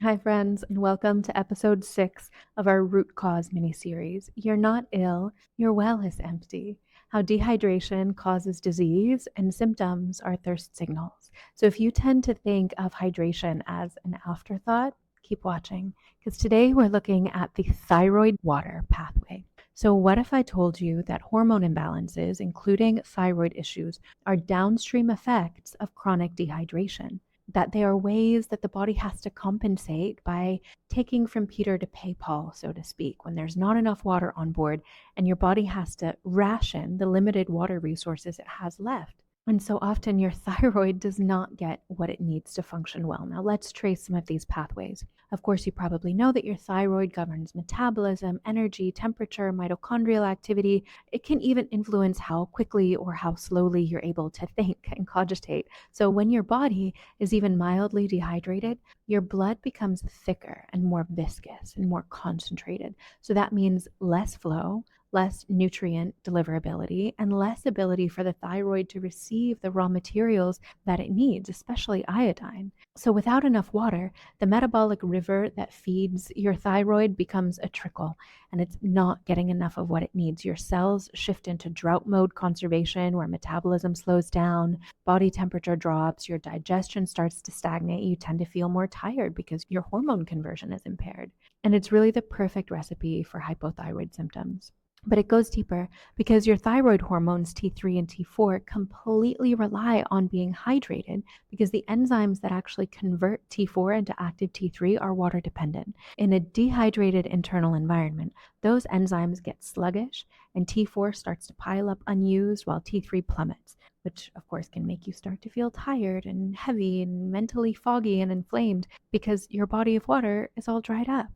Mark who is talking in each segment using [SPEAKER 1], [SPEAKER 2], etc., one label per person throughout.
[SPEAKER 1] Hi, friends, and welcome to episode 6 of our root cause mini-series. You're not ill, your well is empty. How dehydration causes disease and symptoms are thirst signals. So, if you tend to think of hydration as an afterthought, keep watching because today we're looking at the thyroid-water pathway. So, what if I told you that hormone imbalances, including thyroid issues, are downstream effects of chronic dehydration? That they are ways that the body has to compensate by taking from Peter to pay Paul, so to speak, when there's not enough water on board and your body has to ration the limited water resources it has left. And so often your thyroid does not get what it needs to function well. Now, let's trace some of these pathways. Of course, you probably know that your thyroid governs metabolism, energy, temperature, mitochondrial activity. It can even influence how quickly or how slowly you're able to think and cogitate. So, when your body is even mildly dehydrated, your blood becomes thicker and more viscous and more concentrated. So that means less flow, less nutrient deliverability, and less ability for the thyroid to receive the raw materials that it needs, especially iodine. So without enough water, the metabolic river that feeds your thyroid becomes a trickle, and it's not getting enough of what it needs. Your cells shift into drought mode conservation, where metabolism slows down, body temperature drops, your digestion starts to stagnate, you tend to feel more tired because your hormone conversion is impaired. And it's really the perfect recipe for hypothyroid symptoms. But it goes deeper because your thyroid hormones T3 and T4 completely rely on being hydrated because the enzymes that actually convert T4 into active T3 are water dependent. In a dehydrated internal environment, those enzymes get sluggish and T4 starts to pile up unused while T3 plummets, which of course can make you start to feel tired and heavy and mentally foggy and inflamed because your body of water is all dried up.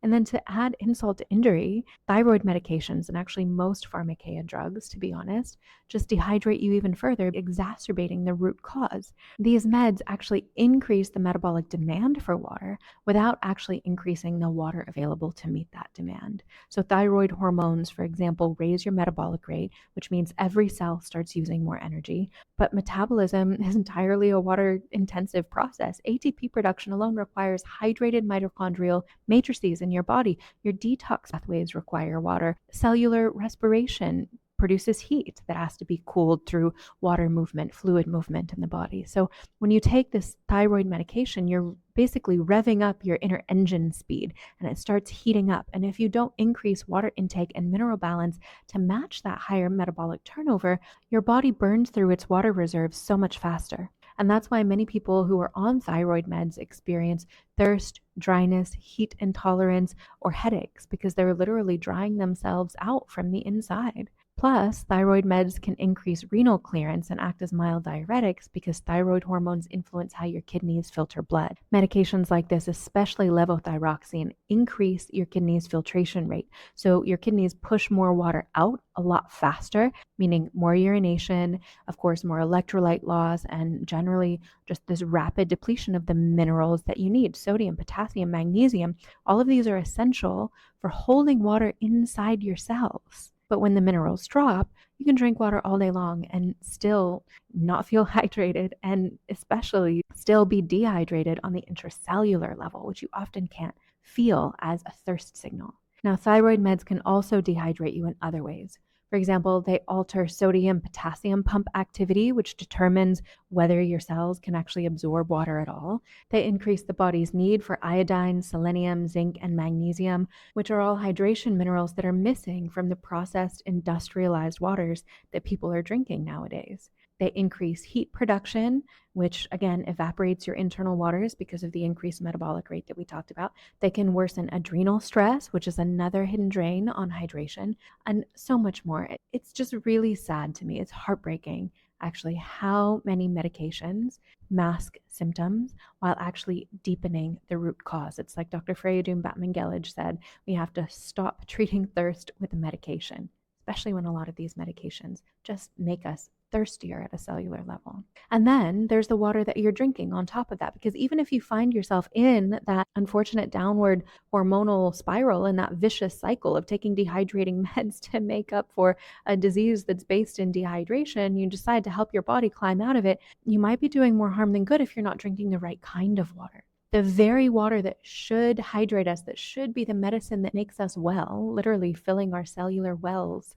[SPEAKER 1] And then to add insult to injury, thyroid medications and actually most pharmacia drugs, to be honest, just dehydrate you even further, exacerbating the root cause. These meds actually increase the metabolic demand for water without actually increasing the water available to meet that demand. So thyroid hormones, for example, raise your metabolic rate, which means every cell starts using more energy. But metabolism is entirely a water-intensive process. ATP production alone requires hydrated mitochondrial matrices in your body. Your detox pathways require water. Cellular respiration produces heat that has to be cooled through water movement, fluid movement in the body. So when you take this thyroid medication, you're basically revving up your inner engine speed and it starts heating up. And if you don't increase water intake and mineral balance to match that higher metabolic turnover, your body burns through its water reserves so much faster. And that's why many people who are on thyroid meds experience thirst, dryness, heat intolerance, or headaches because they're literally drying themselves out from the inside. Plus, thyroid meds can increase renal clearance and act as mild diuretics because thyroid hormones influence how your kidneys filter blood. Medications like this, especially levothyroxine, increase your kidneys' filtration rate. So your kidneys push more water out a lot faster, meaning more urination, of course, more electrolyte loss, and generally just this rapid depletion of the minerals that you need: sodium, potassium, magnesium. All of these are essential for holding water inside your cells. But when the minerals drop, you can drink water all day long and still not feel hydrated, and especially still be dehydrated on the intracellular level, which you often can't feel as a thirst signal. Now, thyroid meds can also dehydrate you in other ways. For example, they alter sodium potassium pump activity, which determines whether your cells can actually absorb water at all. They increase the body's need for iodine, selenium, zinc, and magnesium, which are all hydration minerals that are missing from the processed industrialized waters that people are drinking nowadays. They increase heat production, which again evaporates your internal waters because of the increased metabolic rate that we talked about. They can worsen adrenal stress, which is another hidden drain on hydration, and so much more. It's just really sad to me. It's heartbreaking, actually, how many medications mask symptoms while actually deepening the root cause. It's like Dr. Freyadun Batman-Gelage said, we have to stop treating thirst with a medication, especially when a lot of these medications just make us thirstier at a cellular level. And then there's the water that you're drinking on top of that, because even if you find yourself in that unfortunate downward hormonal spiral and that vicious cycle of taking dehydrating meds to make up for a disease that's based in dehydration, you decide to help your body climb out of it, you might be doing more harm than good if you're not drinking the right kind of water. The very water that should hydrate us, that should be the medicine that makes us well, literally filling our cellular wells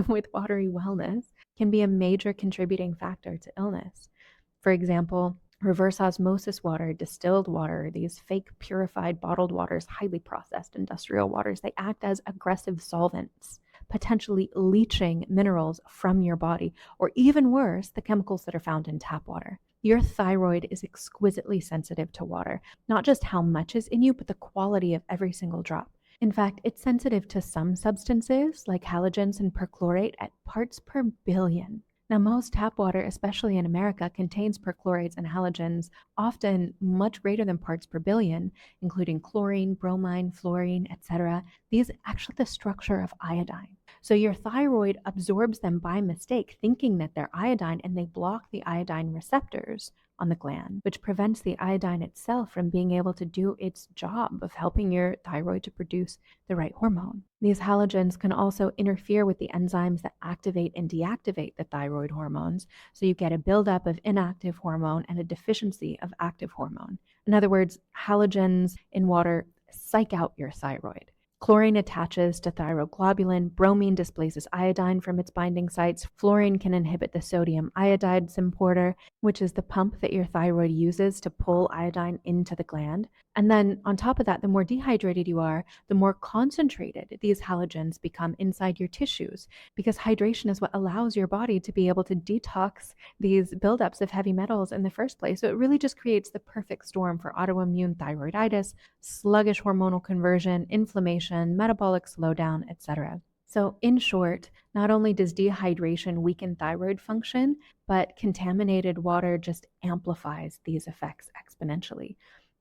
[SPEAKER 1] with watery wellness, can be a major contributing factor to illness. For example, reverse osmosis water, distilled water, these fake purified bottled waters, highly processed industrial waters, they act as aggressive solvents, potentially leaching minerals from your body, or even worse, the chemicals that are found in tap water. Your thyroid is exquisitely sensitive to water, not just how much is in you, but the quality of every single drop. In fact, it's sensitive to some substances like halogens and perchlorate at parts per billion. Now, most tap water, especially in America, contains perchlorates and halogens, often much greater than parts per billion, including chlorine, bromine, fluorine, etc. These actually the structure of iodine. So your thyroid absorbs them by mistake, thinking that they're iodine, and they block the iodine receptors on the gland, which prevents the iodine itself from being able to do its job of helping your thyroid to produce the right hormone. These halogens can also interfere with the enzymes that activate and deactivate the thyroid hormones, so you get a buildup of inactive hormone and a deficiency of active hormone. In other words, halogens in water psych out your thyroid. Chlorine attaches to thyroglobulin, bromine displaces iodine from its binding sites, fluorine can inhibit the sodium iodide symporter, which is the pump that your thyroid uses to pull iodine into the gland. And then on top of that, the more dehydrated you are, the more concentrated these halogens become inside your tissues, because hydration is what allows your body to be able to detox these buildups of heavy metals in the first place. So it really just creates the perfect storm for autoimmune thyroiditis, sluggish hormonal conversion, inflammation, metabolic slowdown, etc. So in short, not only does dehydration weaken thyroid function, but contaminated water just amplifies these effects exponentially.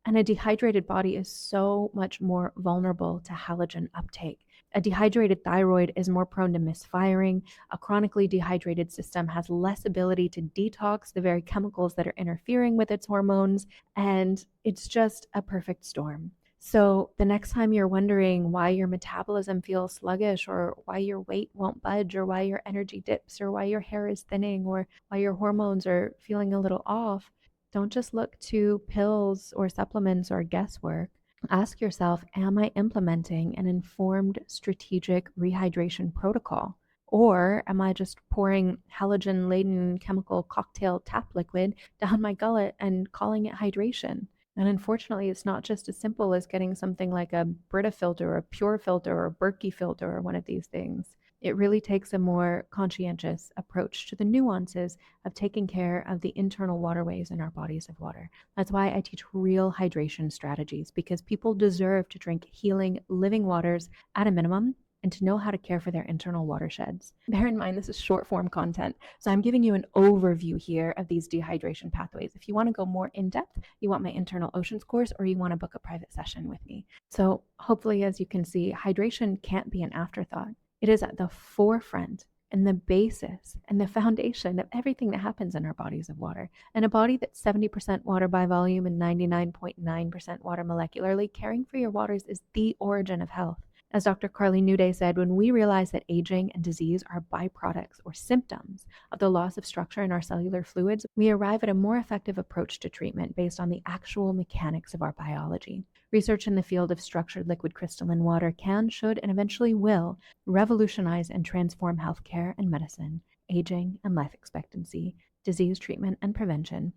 [SPEAKER 1] And a dehydrated body is so much more vulnerable to halogen uptake. A dehydrated thyroid is more prone to misfiring. A chronically dehydrated system has less ability to detox the very chemicals that are interfering with its hormones, and it's just a perfect storm. So the next time you're wondering why your metabolism feels sluggish, or why your weight won't budge, or why your energy dips, or why your hair is thinning, or why your hormones are feeling a little off, don't just look to pills or supplements or guesswork. Ask yourself, am I implementing an informed strategic rehydration protocol? Or am I just pouring halogen-laden chemical cocktail tap liquid down my gullet and calling it hydration? And unfortunately, it's not just as simple as getting something like a Brita filter or a Pure filter or a Berkey filter or one of these things. It really takes a more conscientious approach to the nuances of taking care of the internal waterways in our bodies of water. That's why I teach real hydration strategies, because people deserve to drink healing, living waters at a minimum, and to know how to care for their internal watersheds. Bear in mind, this is short form content, so I'm giving you an overview here of these dehydration pathways. If you want to go more in depth, you want my internal oceans course, or you want to book a private session with me. So hopefully, as you can see, hydration can't be an afterthought. It is at the forefront and the basis and the foundation of everything that happens in our bodies of water. And a body that's 70% water by volume and 99.9% water molecularly, caring for your waters is the origin of health. As Dr. Carly Newday said, when we realize that aging and disease are byproducts or symptoms of the loss of structure in our cellular fluids, we arrive at a more effective approach to treatment based on the actual mechanics of our biology. Research in the field of structured liquid crystalline water can, should, and eventually will revolutionize and transform healthcare and medicine, aging and life expectancy, disease treatment and prevention,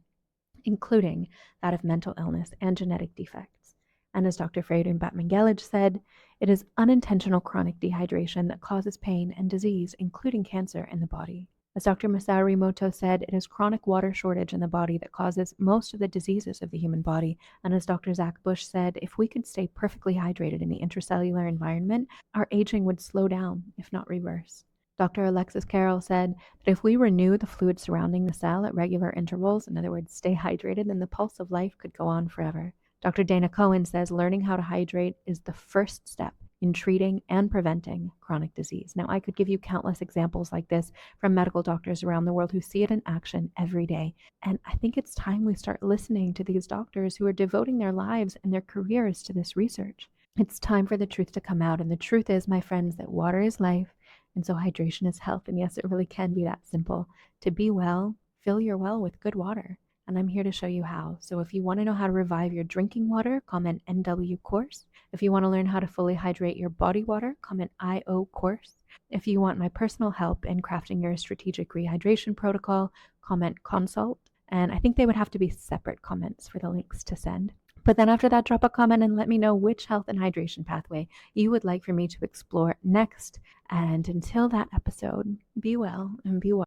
[SPEAKER 1] including that of mental illness and genetic defects. And as Dr. Freydon Batman-Gelage said, it is unintentional chronic dehydration that causes pain and disease, including cancer in the body. As Dr. Masaru Emoto said, it is chronic water shortage in the body that causes most of the diseases of the human body. And as Dr. Zach Bush said, if we could stay perfectly hydrated in the intracellular environment, our aging would slow down, if not reverse. Dr. Alexis Carroll said that if we renew the fluid surrounding the cell at regular intervals, in other words, stay hydrated, then the pulse of life could go on forever. Dr. Dana Cohen says learning how to hydrate is the first step in treating and preventing chronic disease. Now, I could give you countless examples like this from medical doctors around the world who see it in action every day. And I think it's time we start listening to these doctors who are devoting their lives and their careers to this research. It's time for the truth to come out. And the truth is, my friends, that water is life. And so hydration is health. And yes, it really can be that simple. To be well, fill your well with good water. and I'm here to show you how. So if you want to know how to revive your drinking water, comment NW course. If you want to learn how to fully hydrate your body water, comment IO course. If you want my personal help in crafting your strategic rehydration protocol, comment consult. And I think they would have to be separate comments for the links to send. But then after that, drop a comment and let me know which health and hydration pathway you would like for me to explore next. And until that episode, be well and be well.